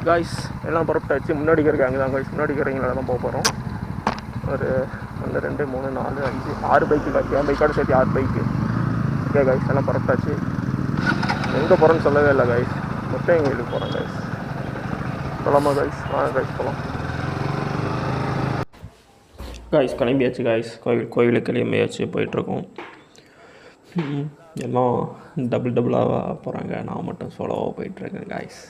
Guys எல்லாம் புறப்பட்டாச்சு. முன்னாடி இருக்காங்க தான் காய்ஸ், முன்னாடி இருக்கிறவங்கள தான் போக போகிறோம். ஒரு 1 2 3 4 5 6 பைக்கு காய்ச்சி, என் பைக்கோட சேர்த்து 6 பைக்கு. ஓகே காய்ஸ், எல்லாம் புறப்பட்டாச்சு. எங்கே போகிறோன்னு சொல்லவே இல்லை காய்ஸ், மொத்தம் எங்கள் வீட்டுக்கு போகிறோம் காய்ஸ். போகலாமா காய்ஸ்? வாங்க காய்ஸ் போகலாம். காய்ஸ் கிளம்பியாச்சு காய்ஸ், கோவிலுக்கு கிளம்பியாச்சு, போயிட்டுருக்கோம். எல்லாம் டபுளாக போகிறாங்க, நான் மட்டும் சோலோவாக போயிட்டுருக்கேன் காய்ஸ்.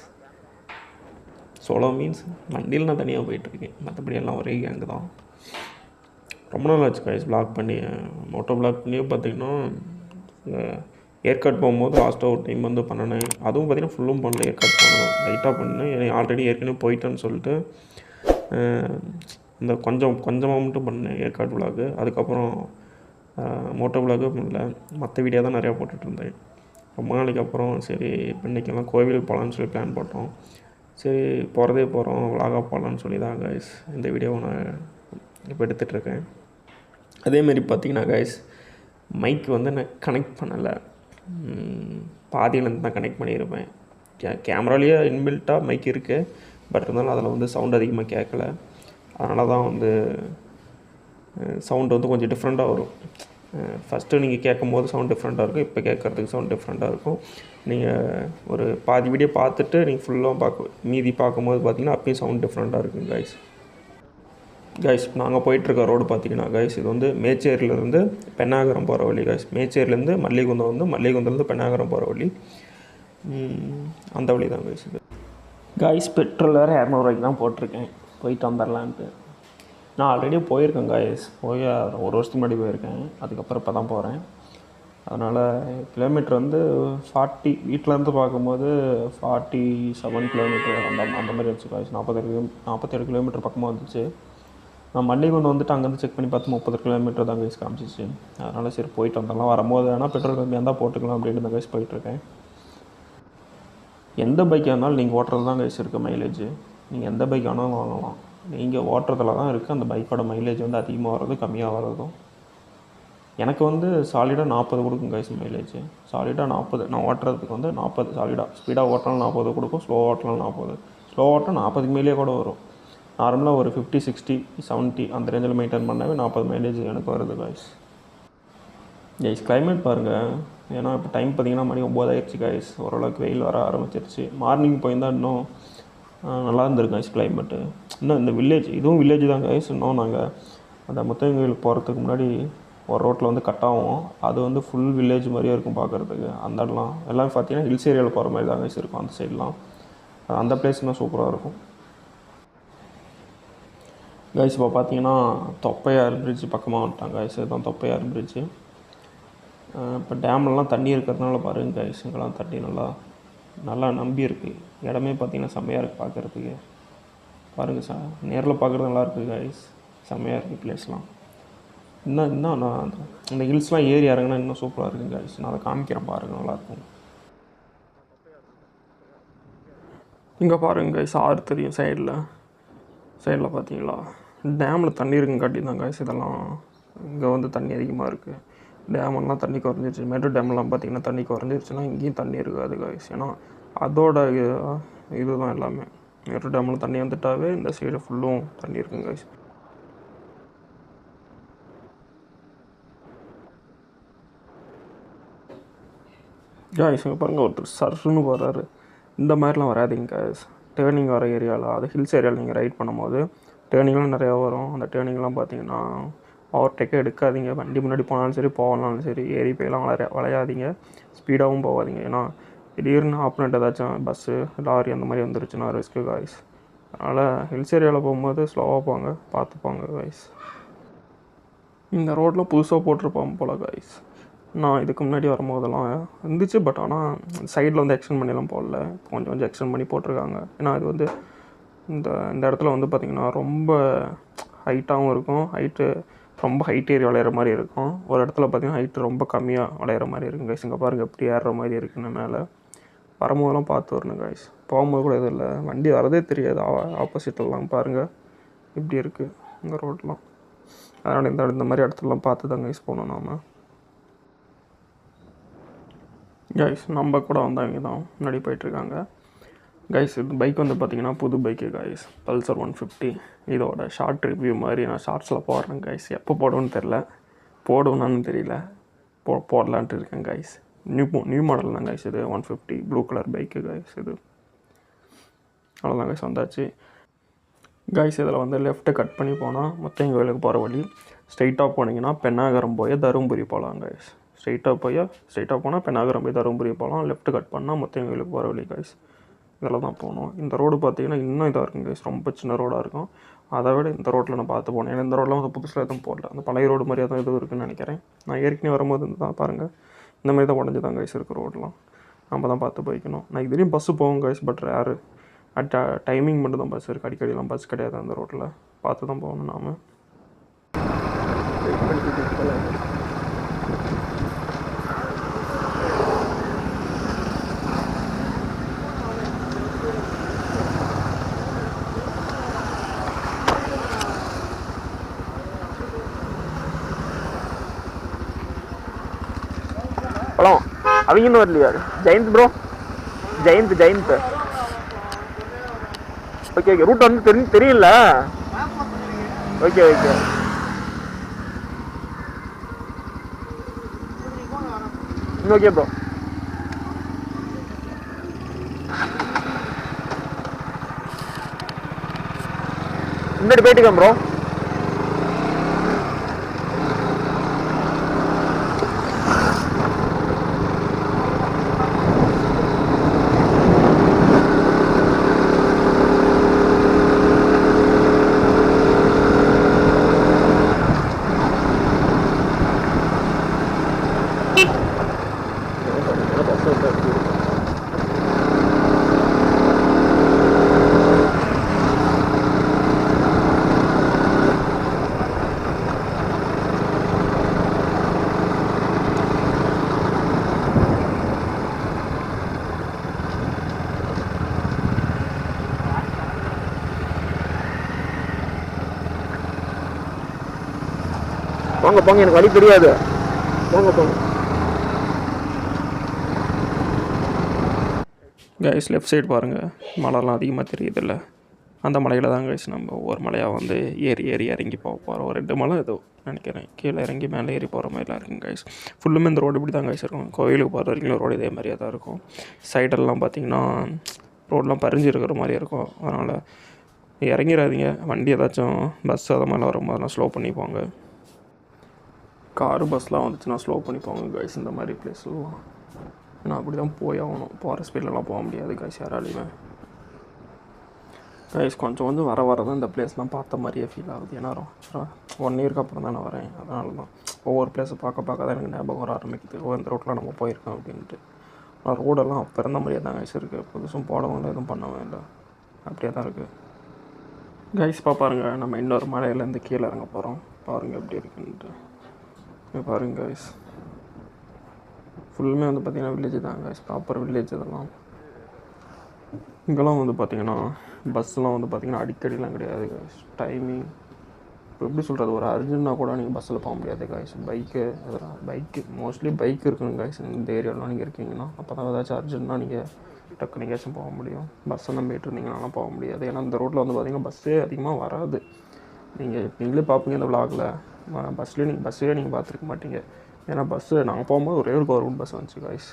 சோலோ மீன்ஸ் வண்டியில் நான் தனியாக போயிட்டுருக்கேன், மற்றபடி எல்லாம் ஒரே கேங்கு தான். ரொம்ப நாள் ஆச்சு காய்ஸ் ப்ளாக் பண்ணி. மோட்டோ ப்ளாக் பண்ணியும் பார்த்திங்கன்னா ஏற்காடு போகும்போது லாஸ்ட்டாக ஒரு டைம் வந்து பண்ணினேன். அதுவும் பார்த்திங்கன்னா ஃபுல்லும் பண்ணல, ஏற்காடு போனோம் லைட்டாக பண்ணேன். ஆல்ரெடி ஏற்கனவே போயிட்டேன்னு சொல்லிட்டு இந்த கொஞ்சமாக மட்டும் பண்ணேன் ஏற்காடு ப்ளாகு. அதுக்கப்புறம் மோட்டோ ப்ளாகு பண்ணல, மற்ற வீடியோ தான் நிறையா போட்டுட்ருந்தேன். ரொம்ப நாளைக்கு அப்புறம் சரி இன்றைக்கெல்லாம் கோவிலுக்கு போகலான்னு சொல்லி பிளான் போட்டோம். சரி போகிறதே போகிறோம், விலாகாக போகலான்னு சொல்லி தான் கைஸ் இந்த வீடியோவை நான் இப்போ எடுத்துகிட்ருக்கேன். அதேமாரி பார்த்திங்கன்னா கைஸ், மைக் வந்து நான் கனெக்ட் பண்ணலை, பாதியிலேருந்து தான் கனெக்ட் பண்ணியிருப்பேன். கேமராலேயே இன்பில்ட்டாக மைக் இருக்குது, பட் இருந்தாலும் அதில் வந்து சவுண்ட் அதிகமாக கேட்கல. அதனால தான் வந்து சவுண்டு வந்து கொஞ்சம் டிஃப்ரெண்ட்டாக வரும். ஃபஸ்ட்டு நீங்கள் கேட்கும் போது சவுண்ட் டிஃப்ரெண்ட்டாக இருக்கும், இப்போ கேட்குறதுக்கு சவுண்ட் டிஃப்ரெண்ட்டாக இருக்கும். நீங்கள் ஒரு பாதி வீடியோ பார்த்துட்டு நீங்கள் ஃபுல்லாக மீதி பார்க்கும்போது பார்த்தீங்கன்னா அப்பயும் சவுண்ட் டிஃப்ரெண்ட்டாக இருக்கும் கைஸ். நாங்கள் போயிட்டுருக்க ரோடு பார்த்தீங்கன்னா கைஸ், இது வந்து மேச்சேரியிலேருந்து பெண்ணாகரம் போகிற வழி கைஸ். மேச்சேரியிலேருந்து மல்லிகுந்தம் வந்து மல்லிகுந்தம்லேருந்து பெண்ணாகரம் போகிற வழி, அந்த வழி தான் கைஸ் இது. கைஸ் பெட்ரோல் வேறு 200 ரூபாய்க்கு தான் போட்டிருக்கேன், போயிட்டு வந்துடலான்ட்டு. நான் ஆல்ரெடி போயிருக்கேன் கைஸ், போய் 1 வருஷத்துக்கு முன்னாடி போயிருக்கேன். அதுக்கப்புறம் இப்போ தான் போகிறேன். அதனால் கிலோமீட்டர் வந்து 40, வீட்டிலேருந்து பார்க்கும்போது 47 கிலோமீட்டர் அந்த மாதிரி இருந்துச்சு கைஸ். 47 கிலோமீட்டர் பக்கமாக வந்துச்சு. நான் மல்லிகுண்டு வந்துட்டு அங்கேருந்து செக் பண்ணி பார்த்து 30 கிலோமீட்டர் தான் கைஸ் காமிச்சிச்சு. அதனால் சரி போயிட்டு வந்துடலாம், வரும்போது வேணால் பெட்ரோல் கம்மியாக இருந்தால் போட்டுக்கலாம் அப்படின்னு தான் கைஸ் போயிட்டுருக்கேன். எந்த பைக்காக இருந்தாலும் நீங்கள் ஓட்டுறது தான் கைஸ் இருக்குது மைலேஜ். நீங்கள் எந்த பைக் வேணாலும் வாங்கலாம், நீங்கள் ஓட்டுறதுல தான் இருக்குது அந்த பைக்கோட மைலேஜ் வந்து அதிகமாக வர்றது கம்மியாக வர்றதும். எனக்கு வந்து சாலிடாக 40 கொடுக்கும் கைஸ் மைலேஜ். சாலிடாக 40, நான் ஓட்டுறதுக்கு வந்து 40 சாலிடாக. ஸ்பீடாக ஓட்டினாலும் 40 கொடுக்கும், ஸ்லோவாக ஓட்டினாலும் 40. ஸ்லோவாக ஓட்டினா 40க்கு மேலேயே கூட வரும். நார்மலாக ஒரு 50 60 70 அந்த ரேஞ்சில் மெயின்டைன் பண்ணாவே 40 மைலேஜ் எனக்கு வருது கைஸ். கிளைமேட் பாருங்கள், ஏன்னா இப்போ டைம் பார்த்திங்கன்னா மணி 9 ஆயிடுச்சு கைஸ். ஓரளவுக்கு வெயில் வர ஆரம்பிச்சிருச்சு. மார்னிங் போயிருந்தால் இன்னும் நல்லா இருந்திருக்கு கைஸ் கிளைமேட்டு. இன்னும் இந்த வில்லேஜ், இதுவும் வில்லேஜ் தான் கைஸ். இன்னும் நாங்கள் அந்த முத்தங்க கோயிலுக்கு போகிறதுக்கு முன்னாடி ஒரு ரோட்டில் வந்து கட் ஆகும், அது வந்து ஃபுல் வில்லேஜ் மாதிரியே இருக்கும் பார்க்குறதுக்கு. அந்த இடம்லாம் எல்லாம் பார்த்திங்கன்னா ஹில்ஸ் ஏரியாவில் போகிற மாதிரி தான் கைஸ் இருக்கும் அந்த சைட்லாம். அந்த பிளேஸ்லாம் சூப்பராக இருக்கும் கைஸ். இப்போ பார்த்தீங்கன்னா தொப்பையார் பிரிட்ஜ் பக்கமாக வந்துட்டாங்க கைஸ். இதுதான் தொப்பையார் பிரிட்ஜு. இப்போ டேம்லலாம் தண்ணி இருக்கிறதுனால பாருங்கள் கைஸ், இங்கெல்லாம் தண்ணி நல்லா நம்பி இருக்குது. இடமே பார்த்திங்கன்னா செம்மையாக இருக்குது பார்க்குறதுக்கு. பாருங்கள் சார், நேரில் பார்க்குறது நல்லாயிருக்கு கைஸ், செம்மையாக இருக்குது பிளேஸ்லாம். இன்னும் நான் இந்த ஹில்ஸ்லாம் ஏறி இறங்கினா இன்னும் சூப்பராக இருக்குது கைஸ். நான் அதை காமிக்கிறேன் பாருங்கள், நல்லாயிருக்கும். இங்கே பாருங்கள் கைஸ், ஆறு தெரியும் சைடில் பார்த்தீங்களா, டேமில் தண்ணி இருக்குன்னு காட்டி தான் கைஸ் இதெல்லாம். இங்கே வந்து தண்ணி அதிகமாக இருக்குது, டேமெல்லாம் தண்ணி குறைஞ்சிருச்சு. மேட்டூர் டேம்லாம் பார்த்திங்கன்னா தண்ணி குறைஞ்சிருச்சுன்னா இங்கேயும் தண்ணி இருக்காது கைஸ். ஏன்னா அதோட இதுதான் எல்லாமே. மேட்டூர் டேமில் தண்ணி வந்துட்டாவே இந்த சைடு ஃபுல்லும் தண்ணி இருக்குங்க கைஸ். இங்கே பாருங்கள், ஒருத்தர் சர்ன்னு போகிறாரு. இந்த மாதிரிலாம் வராதிங்க கைஸ். டேர்னிங் வர ஏரியாவில், அது ஹில்ஸ் ஏரியாவில் நீங்கள் ரைட் பண்ணும்போது டேர்னிங்லாம் நிறையா வரும். அந்த டேர்னிங்லாம் பார்த்திங்கன்னா ஓவர்டேக்கே எடுக்காதீங்க. வண்டி முன்னாடி போனாலும் சரி போகலாலும் சரி ஏறி போயெல்லாம் வளையாதீங்க, ஸ்பீடாகவும் போகாதீங்க. ஏன்னா திடீர்னு ஆப்போனண்ட் ஏதாச்சும் பஸ்ஸு லாரி அந்த மாதிரி வந்துருச்சுன்னா ரிஸ்க்கு கைஸ். அதனால் ஹில்ஸ் ஏரியாவில் போகும்போது ஸ்லோவாக போங்க, பார்த்துப்பாங்க கைஸ். இந்த ரோட்டில் புதுசாக போட்டிருப்பாங்க போல் கைஸ். நான் இதுக்கு முன்னாடி வரும்போதெல்லாம் இருந்துச்சு, பட் ஆனால் சைடில் வந்து எக்ஸ்டெண்ட் பண்ணிலாம் போடல, கொஞ்சம் எக்ஸ்டெண்ட் பண்ணி போட்டிருக்காங்க. ஏன்னா இது வந்து இந்த இடத்துல வந்து பார்த்திங்கன்னா ரொம்ப ஹைட்டாகவும் இருக்கும், ரொம்ப ஹைட் ஏறி வளையிற மாதிரி இருக்கும். ஒரு இடத்துல பார்த்திங்கன்னா ஹைட்டு ரொம்ப கம்மியாக வளையிற மாதிரி இருக்கும் கைஸ். இங்கே பாருங்கள் எப்படி ஏறுற மாதிரி இருக்குன்னு. மேலே வரும்போதெல்லாம் பார்த்து வரணும் கைஸ், போகும்போது கூட எதுவும் இல்லை, வண்டி வரதே தெரியாது. ஆப்போசிட்டெல்லாம் பாருங்கள் இப்படி இருக்குது இந்த ரோட்லாம். அதனால் இந்த மாதிரி இடத்துலலாம் பார்த்து தான் கைஸ் போகணும் நாம் கைஸ். நம்ம கூட வந்தவங்க தான் முன்னாடி போயிட்டுருக்காங்க. கைஸ் இந்த பைக் வந்து பார்த்தீங்கன்னா புது பைக்கு கைஸ், பல்சர் 150. இதோட ஷார்ட் ரிவ்யூ மாதிரி நான் ஷார்ட்ஸில் போடுறேன் கைஸ். எப்போ போடுவேன்னு தெரில, போடுவேன்னு தெரியல, போடலான்ட்டு இருக்கேன் கைஸ். நியூ மாடல் தான் கைஸ் இது, 150 ப்ளூ கலர் பைக்கு கைஸ் இது. அவ்வளோதான் கைஸ், வந்தாச்சு கைஸ். இதில் வந்து லெஃப்ட்டு கட் பண்ணி போனால் முத்தையன் கோயிலுக்கு போகிற வழி. ஸ்ட்ரைட்டாக போனீங்கன்னா பெண்ணாகரம் போய் தருமபுரி போகலாம் கைஸ். ஸ்ட்ரைட்டாக போனால் பெண்ணாகரம் போய் தருமபுரி போகலாம். லெஃப்ட்டு கட் பண்ணால் முத்தையன் கோயிலுக்கு போகிற வழி கைஸ். இதில் தான் போகணும். இந்த ரோடு பார்த்தீங்கன்னா இன்னும் இதாக இருக்கும் கைஸ், ரொம்ப சின்ன ரோடாக இருக்கும். அதை விட இந்த ரோட்டில் நான் பார்த்து போனேன். ஏன்னா இந்த ரோட்டில் வந்து புதுசில் எதுவும் போடல, அந்த பழைய ரோடு மாதிரியாக தான் எதுவும் இருக்குதுன்னு நினைக்கிறேன். நான் ஏற்கனவே வரும்போது தான் பாருங்கள், இந்த மாதிரி தான் உடஞ்சி தான் கைஸ் இருக்குது ரோடெலாம். நம்ம தான் பார்த்து போய்க்கணும். நான் இதுலேயும் பஸ்ஸு போவோம் கைஸ், பட் யார் டைமிங் மட்டும் தான் பஸ் இருக்குது, அடிக்கடிலாம் பஸ் கிடையாது அந்த ரோட்டில். பார்த்து தான் போகணும் நாம். பழம் அவங்க இன்னும் வரலையா? Jayant bro, Jayant. Okay route வந்து தெரியல. Okay okay bro. முன்னாடி போயிட்டுக்கேன் ப்ரோ. போங்க, எனக்கு வழி தெரியாது. போங்க கைஸ். லெஃப்ட் சைடு பாருங்கள், மலைலாம் அதிகமாக தெரியுதில்ல, அந்த மலையில் தான் கைஸ் நம்ம ஒவ்வொரு மலையாக வந்து ஏறி இறங்கி போகிறோம். 2 மலை ஏதோ நினைக்கிறேன், கீழே இறங்கி மேலே ஏறி போகிற மாதிரிலாம் இருக்குங்க கைஸ். ஃபுல்லுமே இந்த ரோடு இப்படி தான் கைஸ் இருக்கும். கோயிலுக்கு போகிற வரைக்கும் ரோடு இதே மாதிரியாக தான் இருக்கும். சைடெல்லாம் பார்த்திங்கன்னா ரோடெலாம் பறிஞ்சு இருக்கிற மாதிரி இருக்கும். அதனால் இறங்கிடாதீங்க. வண்டி ஏதாச்சும் பஸ் அது மாதிரிலாம் வரும்போதெல்லாம் ஸ்லோ பண்ணி போங்க. காரு பஸ்லாம் வந்துச்சுன்னா ஸ்லோ பண்ணி போங்க கைஸ் இந்த மாதிரி பிளேஸ்லாம். ஏன்னா அப்படி தான் போய் ஆகணும், போகிற ஸ்பீட்லலாம் போக முடியாது கைஸ் யாராலையுமே. கைஸ் கொஞ்சம் வர தான் இந்த பிளேஸ்லாம் பார்த்த மாதிரியே ஃபீல் ஆகுது. ஏன்னா 1 இயருக்கு அப்புறம் தான் நான் வரேன். அதனால தான் ஒவ்வொரு பிளேஸை பார்க்க தான் எனக்கு ஞாபகம் வர ஆரம்பிக்குது. இந்த ரோட்டில் நம்ம போயிருக்கோம் அப்படின்ட்டு. ஆனால் ரோடெல்லாம் அப்போ இருந்த மாதிரியே தான் கைஸ் இருக்குது. புதுசும் போடவும் இல்லை, எதுவும் பண்ணவும் இல்லை, அப்படியே தான் இருக்குது கைஸ். பாருங்க, நம்ம இன்னொரு மலையிலேருந்து கீழே இறங்க போகிறோம். பாருங்கள் எப்படி இருக்குன்ட்டு. பாருங்க கைஸ், ஃபுல்லுமே வந்து பார்த்திங்கன்னா வில்லேஜ் தான் கைஸ், ப்ராப்பர் வில்லேஜ் இதெல்லாம். இங்கெல்லாம் வந்து பார்த்திங்கன்னா பஸ்ஸெலாம் வந்து பார்த்திங்கன்னா அடிக்கடிலாம் கிடையாது கைஸ். டைமிங் இப்போ எப்படி சொல்கிறது, ஒரு அர்ஜென்ட்னா கூட நீங்கள் பஸ்ஸில் போக முடியாது கைஸ். பைக்கு மோஸ்ட்லி பைக் இருக்குங்க கைஸ். இந்த ஏரியாவில் நீங்கள் இருக்கீங்கன்னா அப்போ தான் ஏதாச்சும் அர்ஜென்ட்னா நீங்கள் டக்குனு எங்கேயாச்சும் போக முடியும். பஸ்ஸை நம்பிட்டு இருந்தீங்கன்னா போக முடியாது. ஏன்னா இந்த ரோட்டில் வந்து பார்த்திங்கன்னா பஸ்ஸே அதிகமாக வராது. நீங்களே பார்ப்பீங்க இந்த விளாகில், பஸ்ஸே நீங்கள் பார்த்துருக்க மாட்டீங்க. ஏன்னா பஸ்ஸு நாங்கள் போகும்போது ஒரே ஒரு கவர்மெண்ட் பஸ் வந்துச்சு கைஸ்.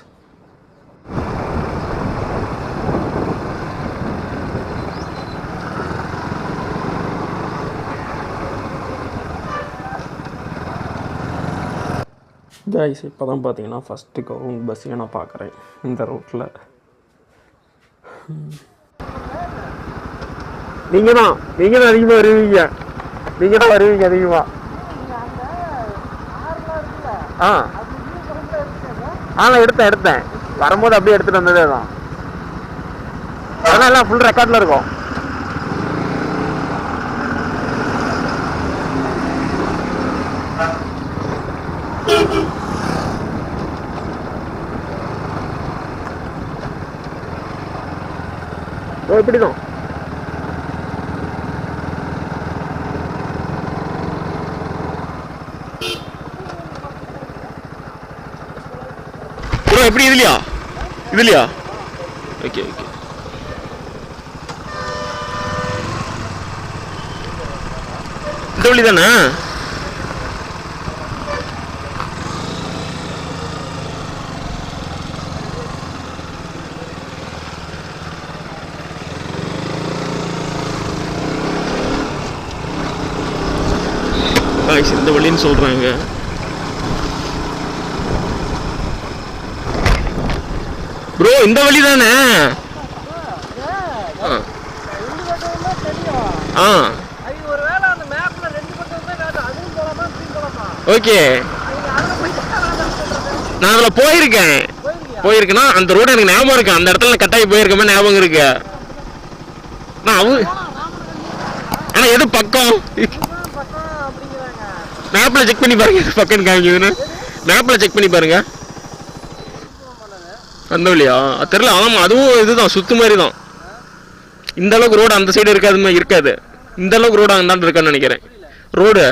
கைஸ் இப்போ தான் பார்த்தீங்கன்னா ஃபஸ்ட்டு கவர்மெண்ட் பஸ்ஸையும் நான் பார்க்குறேன் இந்த ரோட்டில். நீங்கள் தான் அதிகமாக வருவீங்க, அதிகமாக. நான் எடுத்தேன் வரும்போது அப்படியே எடுத்துகிட்டு வந்ததே தான். அதெல்லாம் எல்லாம் ஃபுல் ரெக்கார்டில் இருக்கும். இப்படி தான் எப்படி இதுலையா ஓகே இந்த வழி தானே? இந்த வழின்னு சொல்றாங்க. ப்ரோ இந்த வழி தானே? ஓகே, நான் அதில் போயிருக்கேன்னா அந்த ரோடு எனக்கு ஞாபகம் இருக்கு. அந்த இடத்துல கட்டாயி போயிருக்கமே ஞாபகம் இருக்கு. ஆனா எது பக்கம்? மேப்ல செக் பண்ணி பாருங்க, பக்கம் காமிக்குதுன்னு. மேப்ல செக் பண்ணி பாருங்க. அந்த வழியா தெரியல. ஆமா, அதுவும் இதுதான், சுத்து மாதிரி தான். இந்த அளவுக்கு ரோடு அந்த சைடு இருக்காது. இந்த அளவுக்கு ரோடு அந்தாண்டு இருக்கான்னு நினைக்கிறேன். ரோடு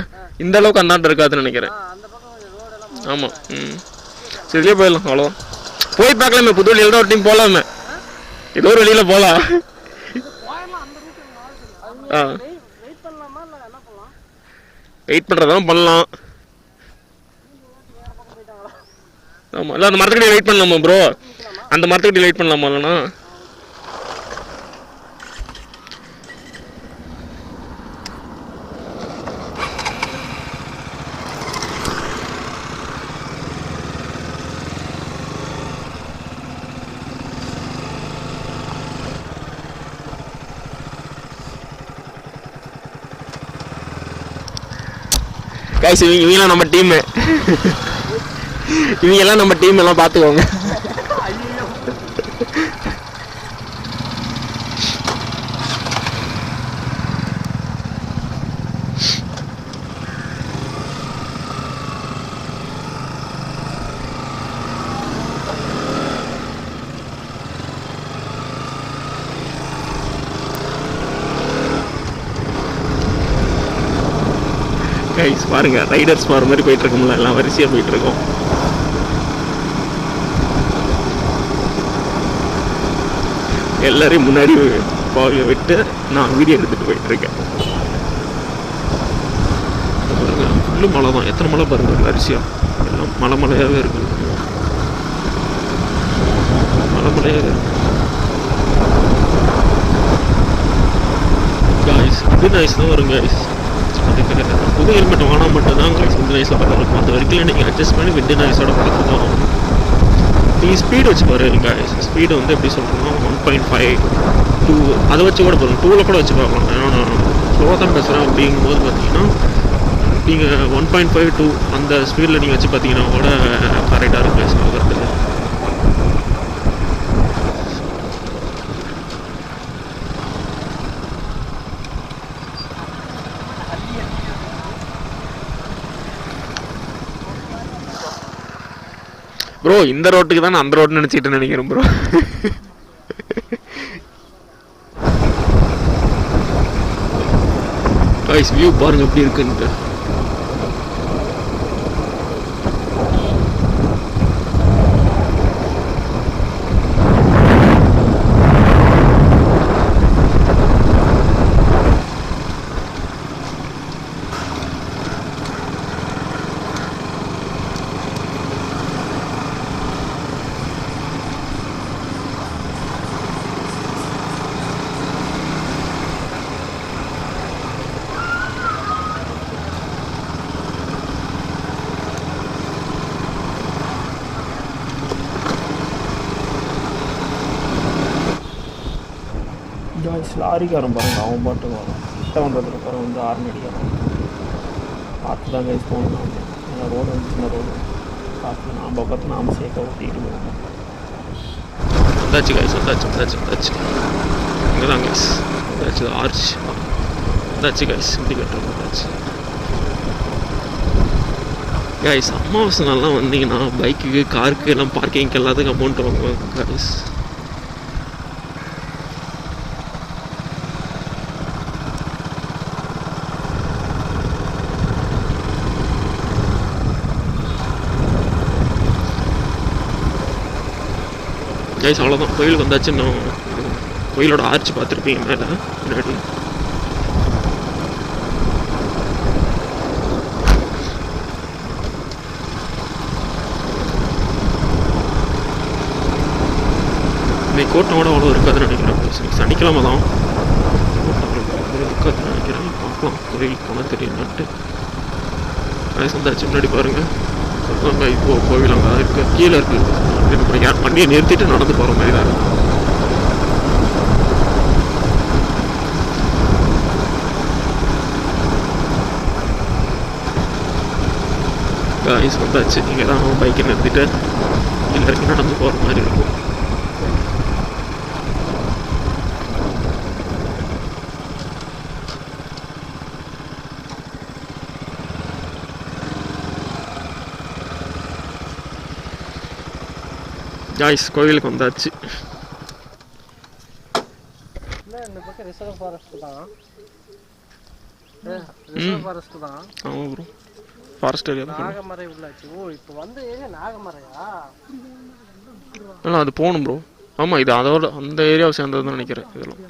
இந்த அளவுக்கு அந்தாண்டு இருக்காதுன்னு நினைக்கிறேன். ஆமா. சரியா போயிடலாம், அவ்வளோதான். போய் பார்க்கலாமே, புது வழியில் தான் ஒரு டைம் போகலாமே. ஏதோ ஒரு வழியில் போகலாம். வெயிட் பண்ணுறதாலும் பண்ணலாம். ஆமாம், இல்லை அந்த மரத்துக்கிட்டே வெயிட் பண்ணலாமா ப்ரோ? அந்த மரத்துக்கிட்டே வெயிட் பண்ணலாமா? இல்லைண்ணா கைஸ், இவங்கெல்லாம் நம்ம டீமு. இவங்கெல்லாம் நம்ம டீம் எல்லாம் பார்த்துக்கோங்க. கைஸ் பாருங்க, ரைடர்ஸ் போகிற மாதிரி போயிட்டு இருக்கோம்ல, எல்லாம் வரிசையாக போயிட்டு இருக்கோம். எல்லாரையும் முன்னாடி போக விட்டு நான் வீடியோ எடுத்துட்டு போயிட்டு இருக்கேன். ஃபுல்லு மழை தான். எத்தனை மழை பாருங்க, வரிசையாக எல்லாம் மழையாகவே இருக்கு. மழையாகவே இருக்கு. காய்ஸ் இது நைஸ் தான் வரும் காய்ஸ். புது ஹெல்மெட் வாங்கினா மட்டும்தான் காய்ஸ் விண்டு நாய்ஸில் பார்த்துருக்கும். அது வரைக்கும் நீங்கள் அட்ஜஸ்ட் பண்ணி விண்டு நாய்ஸோட பார்த்து தான் ஆகணும். நீங்கள் ஸ்பீடு வச்சு பாருங்க காய்ஸ். ஸ்பீடு வந்து எப்படி சொல்கிறோம்னா 1.5 2 அதை வச்சு கூட போதும். 2ல் கூட வச்சு பார்க்கலாம். ஏன்னா நான் ஸ்லோவாக தான் பேசுகிறேன். அப்படிங்கும்போது பார்த்தீங்கன்னா நீங்கள் 1.5 2 அந்த ஸ்பீடில் நீங்கள் வச்சு பார்த்தீங்கன்னா கூட கரெக்டாக இருக்கும் காய்ஸ் பார்க்குறதுக்கு. ப்ரோ இந்த ரோட்டுக்கு தான் அந்த ரோடு நினச்சிட்டு நினைக்கிறேன் ப்ரோ. காய்ஸ் வியூ பாருங்க எப்படி இருக்குன்ட்டு. லாரிக்காரன் பாருங்க, அவன் பாட்டுக்கு வரும். கிட்ட வந்ததுக்கு அப்புறம் வந்து ஆர்ன் அடிக்கிறான். பார்த்து தான் கைஸ் போகணும். ஏன்னா ரோடு வந்து சின்ன ரோடு பார்த்து நாம் பக்கத்து நாம் சேர்க்க ஓட்டிகிட்டு போகணும். வந்தாச்சு கைஸ், வந்தாச்சு இங்கே தான் கைஸ் வந்தாச்சு. ஆர்ச் வந்தாச்சு கைஸ். இப்படி கட்டுறோம் வந்தாச்சு கைஸ். அமாவாசை நாள்லாம் வந்தீங்கன்னா பைக்குக்கு காருக்கு எல்லாம் பார்க்கிங்க்கு எல்லாத்துக்கும் அமௌண்ட் வாங்குவாங்க கைஸ். கைஸ் அவ்வளோதான், கோயிலுக்கு வந்தாச்சு. இன்னும் கோயிலோட ஆர்ச் பார்த்துருப்பீங்க மேலே முன்னாடி. கூட்டமோட அவ்வளோ இருக்காதுன்னு நினைக்கிறேன். சனிக்கிழமை தான் இருக்காதுன்னு நினைக்கிறேன். பார்க்கலாம், கோயிலுக்கு போனால் தெரியும் நட்டு வந்தாச்சு. முன்னாடி பாருங்கள் அங்கே இப்போ கோவில் அங்கே தான் இருக்குது, கீழே இருக்குது. யார் வண்டியை நிறுத்திட்டு நடந்து போகிற மாதிரி தான் இருக்குது. காய்ஸ் வந்தாச்சு. இங்கே தான் பைக்கை நிறுத்திட்டு எல்லாருக்கும் நடந்து போகிற மாதிரி இருக்கும். காய்ஸ் கோவிலுக்கு வந்தாச்சு. ஆமாம் ப்ரோ, ஃபாரஸ்ட் ஏரியா தான். நாகமரை உள்ளாச்சு. ஓ, இப்போ வந்து ஏரியா நாகமரையா? இல்லை, அது போகணும் ப்ரோ. ஆமாம், இது அதோட அந்த ஏரியாவை சேர்ந்ததுன்னு நினைக்கிறேன். இதெல்லாம்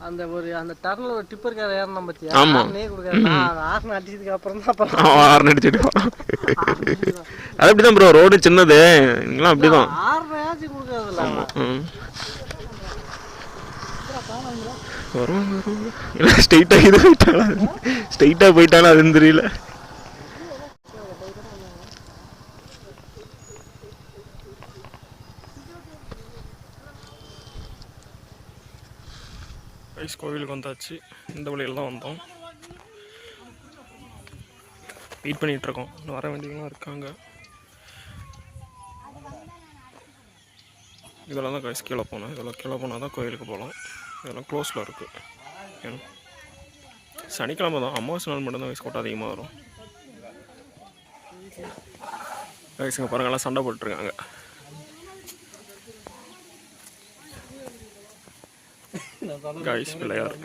அந்த ஒரு அந்த டர்னில் ஒரு டிப்பர் கார் ஏறணும் பற்றியா? ஆமாம், ஆர்ன் அடிச்சதுக்கு அப்புறம் தான் ஆர்ன் அடிச்சுட்டு அது அப்படி தான் ப்ரோ, ரோடு சின்னது, இங்கெல்லாம் அப்படி தான். ஆர்னாச்சும் கொடுக்காதுல்ல. வருவாங்க வருவாங்க. இல்லை, ஸ்ட்ரெயிட்டாக இது போயிட்டாலும் ஸ்ட்ரெயிட்டாக போயிட்டாலும் அதுன்னு தெரியல. ஐஸ் கோவிலுக்கு வந்தாச்சு. இந்த வழியில் தான் வந்தோம். வெயிட் பண்ணிகிட்ருக்கோம். இன்னும் வர வேண்டியவங்களாம் இருக்காங்க. இதெல்லாம் தான் கைஸ் கீழே போனோம். இதெல்லாம் கீழே போனால் தான் கோயிலுக்கு போகலாம். இதெல்லாம் க்ளோஸில் இருக்குது. ஏன்னா சனிக்கிழமை தான், அமாவாசை நாள் மட்டும்தான் வயசு கூட்டம் அதிகமாக வரும். வயசுங்க பாருங்கள்லாம் சண்டை போட்டுருக்காங்க. காய்ஸ் பிள்ளையார்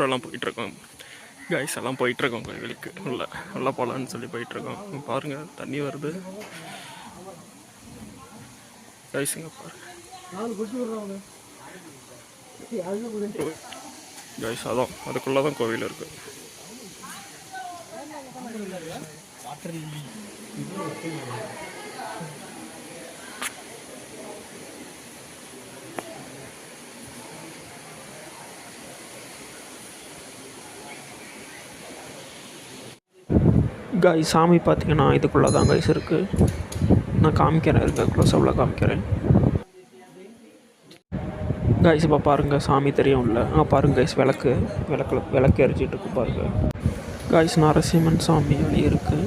எல்லாம் போயிட்டுருக்கோம். காய்ஸ் எல்லாம் போயிட்டுருக்கோம் கோயிலுக்கு. நல்லா போகலான்னு சொல்லி போயிட்டுருக்கோம். பாருங்கள், தண்ணி வருது. காய்ஸுங்க பாருங்க காய்ஸ், அதான் அதுக்குள்ளே தான் கோவில் இருக்குது. காய்ஸ் சாமி பார்த்தீங்கன்னா இதுக்குள்ளே தான் காய்ஸ் இருக்குது. நான் காமிக்கிறேன், இருக்க க்ளோஸ்அப்பில் காமிக்கிறேன். காய்ஸ் இப்போ பாருங்கள், சாமி தெரியும்ல, பாருங்கள் காய்ஸ், விளக்கு எரிச்சிட்டு இருக்கு பாருங்கள். காய்ஸ் நரசிம்மன் சாமி வெளியே இருக்குது.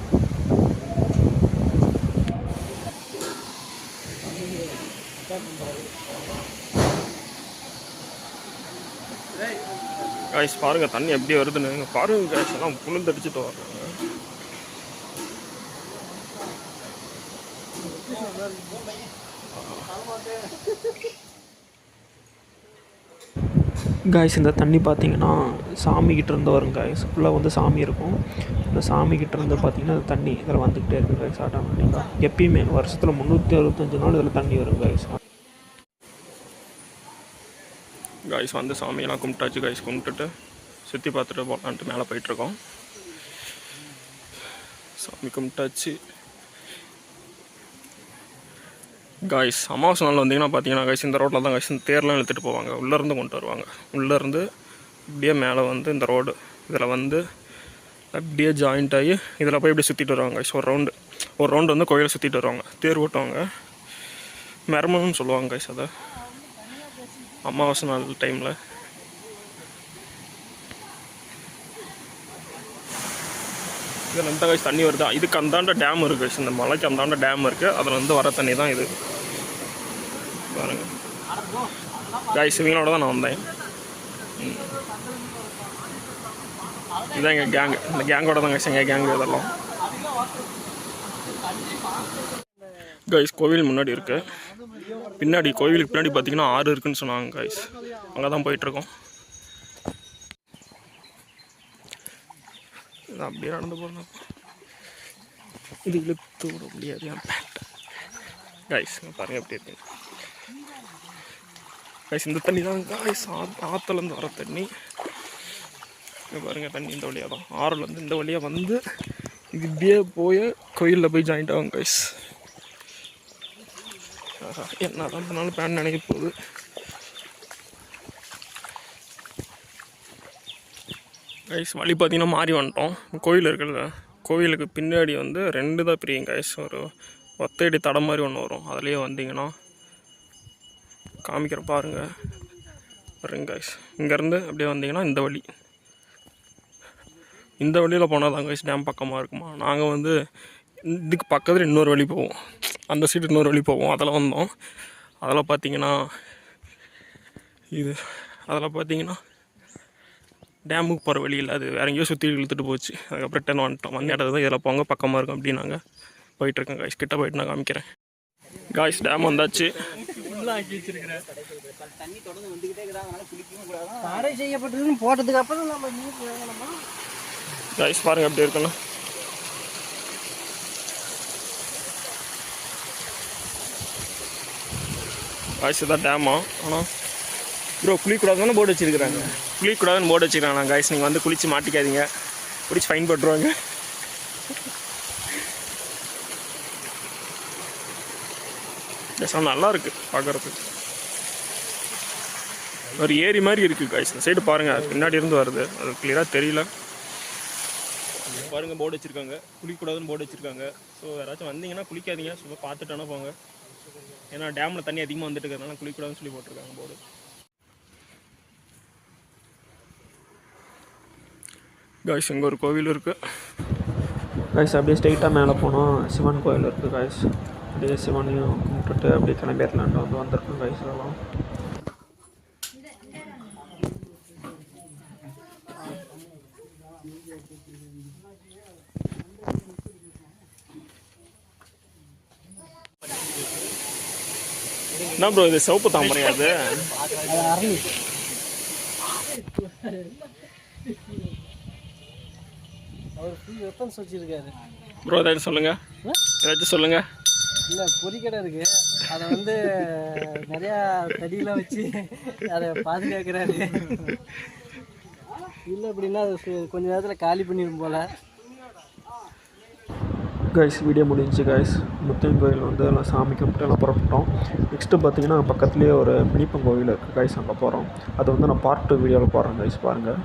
காய்ஸ் பாருங்கள் தண்ணி எப்படி வருதுன்னு பாருங்கள். காய்ஸ் எல்லாம் புழுந்தடிச்சுட்டு வர்றாங்க. காய்ஸ் இந்த தண்ணி பார்த்தீங்கன்னா சாமிக்கிட்ட இருந்து வரும் காய்ஸ். ஃபுல்லாக வந்து சாமி இருக்கும். இந்த சாமிக்கிட்ட இருந்து பார்த்தீங்கன்னா தண்ணி இதில் வந்துக்கிட்டே இருக்குது காய்ஸ். ஆட்டோமேட்டிக்காக எப்பயுமே வருஷத்தில் 365 நாள் இதில் தண்ணி வரும் காய்ஸ். காய்ஸ் வந்து சாமியெல்லாம் கும்பிட்டாச்சு காய்ஸ். கும்பிட்டுட்டு சுற்றி பார்த்துட்டு போகலான்ட்டு மேலே போயிட்டுருக்கோம். சாமி கும்பிட்டாச்சு காய்ஸ். அமாவாசை நாள் வந்தீங்கன்னா பார்த்தீங்கன்னா காய்ஸ் இந்த ரோட்டில் தான் காய்ஸ் இந்த தேர்லாம் இழுத்துட்டு போவாங்க. உள்ளேருந்து கொண்டு வருவாங்க. உள்ளேருந்து இப்படியே மேலே வந்து இந்த ரோடு இதில் வந்து அப்படியே ஜாயிண்ட் ஆகி இதில் போய் இப்படி சுற்றிட்டு வருவாங்க காய்ஸ். ஒரு ரவுண்டு வந்து கோயிலை சுற்றிட்டு வருவாங்க. தேர் ஓட்டுவாங்க. மெரமணும்னு சொல்லுவாங்க காய்ஸ் அதை அமாவாசை நாள் டைமில். இதில் இந்த காய்ஸ் தண்ணி வருதா, இதுக்கு அந்தாண்ட டேம் இருக்குது காய்ஸ். இந்த மலைக்கு அந்தாண்ட டேம் இருக்குது. அதில் வந்து வர தண்ணி தான் இது பாருங்க காய்ஸ். இவங்களோட தான் நான் வந்தேன். இதுதான் எங்கள் கேங்கு. இந்த கேங்கோட தான் காய்ஸ் எங்கள் கேங்கு இதெல்லாம். காய்ஸ் கோவில் முன்னாடி இருக்குது. பின்னாடி கோவிலுக்கு பின்னாடி பார்த்தீங்கன்னா ஆறு இருக்குதுன்னு சொன்னாங்க காய்ஸ். அங்கே தான் போயிட்டுருக்கோம். அப்படியே நடந்து போகணும். இது இழுத்து விட முடியாது என் பேண்ட். காய்ஸ் பாருங்கள் எப்படி இருக்கு காய்ஸ். இந்த தண்ணி தான் காய்ஸ் ஆற்றுலேருந்து வர தண்ணி. இங்கே பாருங்கள் தண்ணி இந்த வழியாக தான், ஆறுலேருந்து இந்த வழியாக வந்து இது இப்படியே போய் கோயிலில் போய் ஜாயிண்ட் ஆகும் காய்ஸ். என்ன தான் பண்ணாலும் பேண்ட் நினைக்க போகுது. கைஸ் வழி பார்த்தீங்கன்னா மாறி வந்துட்டோம். கோவில் இருக்குல்ல, கோவிலுக்கு பின்னாடி வந்து 2 தான் பிரியும் கைஸ். ஒரு ஒத்தையடி தடம் மாதிரி ஒன்று வரும். அதுலேயே வந்தீங்கன்னா காமிக்கிற பாருங்கள் வருங்க கைஸ். இங்கேருந்து அப்படியே வந்தீங்கன்னா இந்த வழியில் போனால் தான் கைஸ் டேம் பக்கமாக இருக்குமா. நாங்கள் வந்து இதுக்கு பக்கத்தில் இன்னொரு வழி போவோம், அந்த சைடு இன்னொரு வழி போவோம். அதில் வந்தோம். அதில் பார்த்தீங்கன்னா டேமுக்கு போகிற வழி இல்லை, அது வேறு எங்கேயோ சுற்றி இழுத்துட்டு போச்சு. அதுக்கப்புறம் ரிட்டன் வந்துட்டோம். வந்து இடத்துல இதில் போங்க பக்கமாக இருக்கும் அப்படின்னு நாங்கள் போயிட்டுருக்கேன் கைஸ். கிட்ட போயிட்டு நான் காமிக்கிறேன் காய்ஸ். டேம் வந்தாச்சு. தடை செய்யப்பட்டதுன்னு போட்டதுக்கு அப்புறம் நம்ம காய்ஸ் பாருங்கள் எப்படி இருக்குன்னு. காய்ஸ் இதான் டேமா. ஆனால் ப்ரோ குளிக்கூடாதுன்னு போர்டு வச்சுருக்குறாங்க. குளிக்கூடாதுன்னு போர்டு வச்சுருக்காங்க காய்ஸ். நீங்கள் வந்து குளித்து மாட்டிக்காதீங்க, குளிச்சு ஃபைன் போட்டுருவாங்க. நல்லா இருக்குது பார்க்குறதுக்கு. ஒரு ஏரி மாதிரி இருக்குது காய்ஸ். இந்த சைடு பாருங்கள், பின்னாடி இருந்து வருது, அது கிளியராக தெரியல. பாருங்கள் போர்டு வச்சுருக்காங்க, குளிக்கூடாதுன்னு போர்டு வச்சுருக்காங்க. ஸோ யாராச்சும் வந்தீங்கன்னா குளிக்காதீங்க, சும்மா பார்த்துட்டானா போங்க. ஏன்னா டேமில் தண்ணி அதிகமாக வந்துட்டு இருக்கிறதுனால குளிக்கூடாதுன்னு சொல்லி போட்டிருக்காங்க போர்டு. காய்ஸ் இங்கே ஒரு கோவில் இருக்குது காய்ஸ். அப்படியே ஸ்ட்ரெயிட்டாக மேலே போனோம், சிவன் கோவில் இருக்குது காய்ஸ். அப்படியே சிவனையும் கும்பிட்டுட்டு அப்படியே கிளம்பிடலான்ட்டு வந்திருக்கோம் காய்ஸ். அதெல்லாம் என்ன ப்ரோ இது சிவப்பு தாமரையா? அது அவர் ஃபுல் வெப்பன்ஸ் வச்சுருக்காரு ப்ரோ. ஏதாச்சும் சொல்லுங்கள். இல்லை பொறிக்கடை இருக்குது, அதை வந்து நிறையா தடியெலாம் வச்சு அதை பாதுகாக்கிறாரு. இல்லை அப்படின்னா அது கொஞ்ச நேரத்தில் காலி பண்ணிடும் போல். கைஸ் வீடியோ முடிஞ்சு கைஸ். முத்தையன் கோயில் வந்து எல்லாம் சாமி கும்பிட்டு எல்லாம் புறப்பட்டோம். நெக்ஸ்ட்டு பார்த்தீங்கன்னா பக்கத்துலேயே ஒரு மினிப்பன் கோவில் இருக்குது கைஸ், அங்கே போகிறோம். அது வந்து நான் பார்ட் 2 வீடியோவில் போடுறேன் கைஸ், பாருங்கள்.